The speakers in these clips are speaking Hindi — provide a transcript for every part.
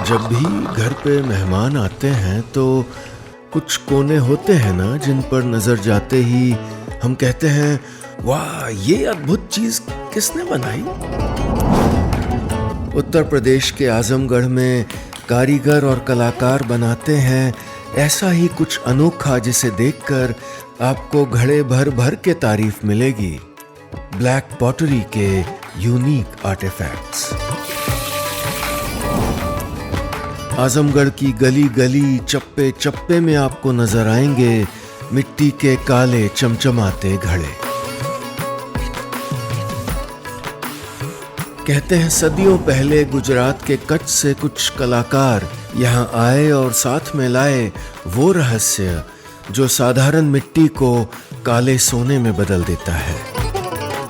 जब भी घर पे मेहमान आते हैं तो कुछ कोने होते हैं ना जिन पर नजर जाते ही हम कहते हैं, वाह ये अद्भुत चीज किसने बनाई। उत्तर प्रदेश के आजमगढ़ में कारीगर और कलाकार बनाते हैं ऐसा ही कुछ अनोखा जिसे देखकर आपको घड़े भर भर के तारीफ मिलेगी। ब्लैक पॉटरी के यूनिक आर्टिफैक्ट्स। आजमगढ़ की गली गली चप्पे चप्पे में आपको नजर आएंगे मिट्टी के काले चमचमाते घड़े। कहते हैं सदियों पहले गुजरात के कच्छ से कुछ कलाकार यहाँ आए और साथ में लाए वो रहस्य जो साधारण मिट्टी को काले सोने में बदल देता है।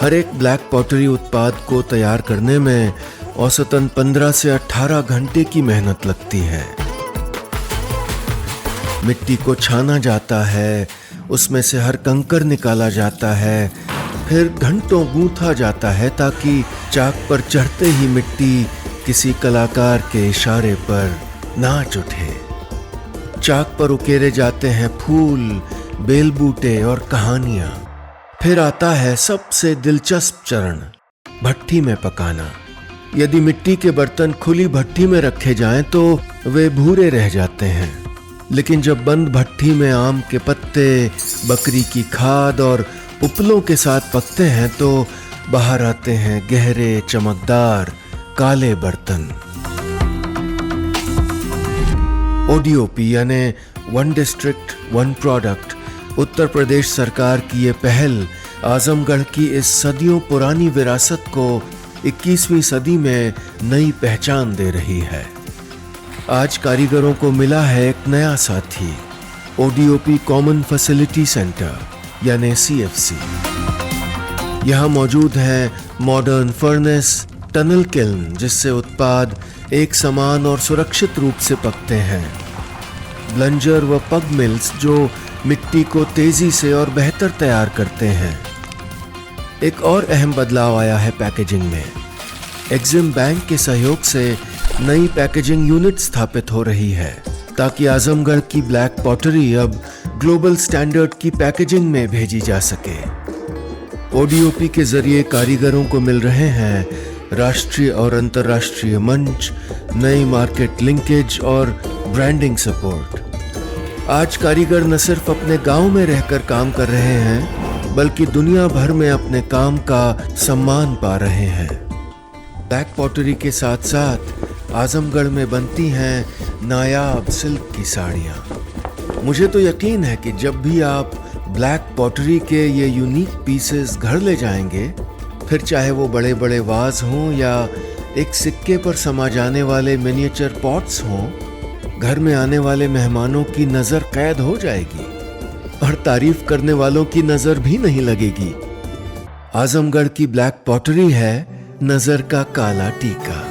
हर एक ब्लैक पॉटरी उत्पाद को तैयार करने में औसतन 15 से 18 घंटे की मेहनत लगती है। मिट्टी को छाना जाता है, उसमें से हर कंकर निकाला जाता है, फिर घंटों गूंथा जाता है ताकि चाक पर चढ़ते ही मिट्टी किसी कलाकार के इशारे पर नाच उठे। चाक पर उकेरे जाते हैं फूल, बेल बूटे और कहानियां। फिर आता है सबसे दिलचस्प चरण, भट्ठी में पकाना। यदि मिट्टी के बर्तन खुली भट्ठी में रखे जाएं तो वे भूरे रह जाते हैं, लेकिन जब बंद भट्ठी में आम के पत्ते, बकरी की खाद और उपलों के साथ पकते हैं तो बाहर आते हैं गहरे चमकदार काले बर्तन। ओडीओपी यानी one district one product Uttar Pradesh सरकार की ये पहल आजमगढ़ की इस सदियों पुरानी विरासत को 21वीं सदी में नई पहचान दे रही है। आज कारीगरों को मिला है एक नया साथी, ओडीओपी कॉमन फैसिलिटी सेंटर यानी CFC। यहाँ मौजूद है मॉडर्न फर्नेस, टनल किल्न जिससे उत्पाद एक समान और सुरक्षित रूप से पकते हैं, ब्लंजर व पग मिल्स जो मिट्टी को तेजी से और बेहतर तैयार करते हैं। एक और अहम बदलाव आया है पैकेजिंग में। एक्सिम बैंक के सहयोग से नई पैकेजिंग यूनिट स्थापित हो रही है ताकि आजमगढ़ की ब्लैक पॉटरी अब ग्लोबल स्टैंडर्ड की पैकेजिंग में भेजी जा सके। ओडीओपी के जरिए कारीगरों को मिल रहे हैं राष्ट्रीय और अंतर्राष्ट्रीय मंच, नई मार्केट लिंकेज और ब्रांडिंग सपोर्ट। आज कारीगर न सिर्फ अपने गांव में रहकर काम कर रहे हैं बल्कि दुनिया भर में अपने काम का सम्मान पा रहे हैं। ब्लैक पॉटरी के साथ साथ आजमगढ़ में बनती हैं नायाब सिल्क की साड़ियाँ। मुझे तो यकीन है कि जब भी आप ब्लैक पॉटरी के ये यूनिक पीसेस घर ले जाएंगे, फिर चाहे वो बड़े बड़े वाज हों या एक सिक्के पर समा जाने वाले मिनिएचर पॉट्स हों, घर में आने वाले मेहमानों की नजर कैद हो जाएगी और तारीफ करने वालों की नजर भी नहीं लगेगी। आजमगढ़ की ब्लैक पॉटरी है नजर का काला टीका।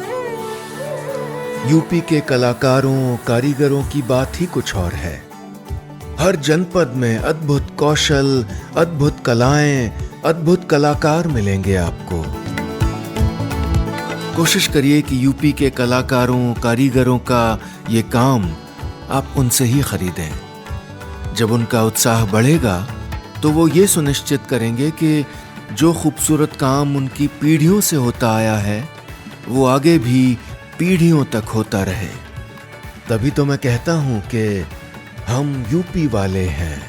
यूपी के कलाकारों, कारीगरों की बात ही कुछ और है। हर जनपद में अद्भुत कौशल, अद्भुत कलाएं, अद्भुत कलाकार मिलेंगे आपको। कोशिश करिए कि यूपी के कलाकारों, कारीगरों का ये काम आप उनसे ही खरीदें। जब उनका उत्साह बढ़ेगा तो वो ये सुनिश्चित करेंगे कि जो खूबसूरत काम उनकी पीढ़ियों से होता आया है वो आगे भी पीढ़ियों तक होता रहे। तभी तो मैं कहता हूँ कि हम यूपी वाले हैं।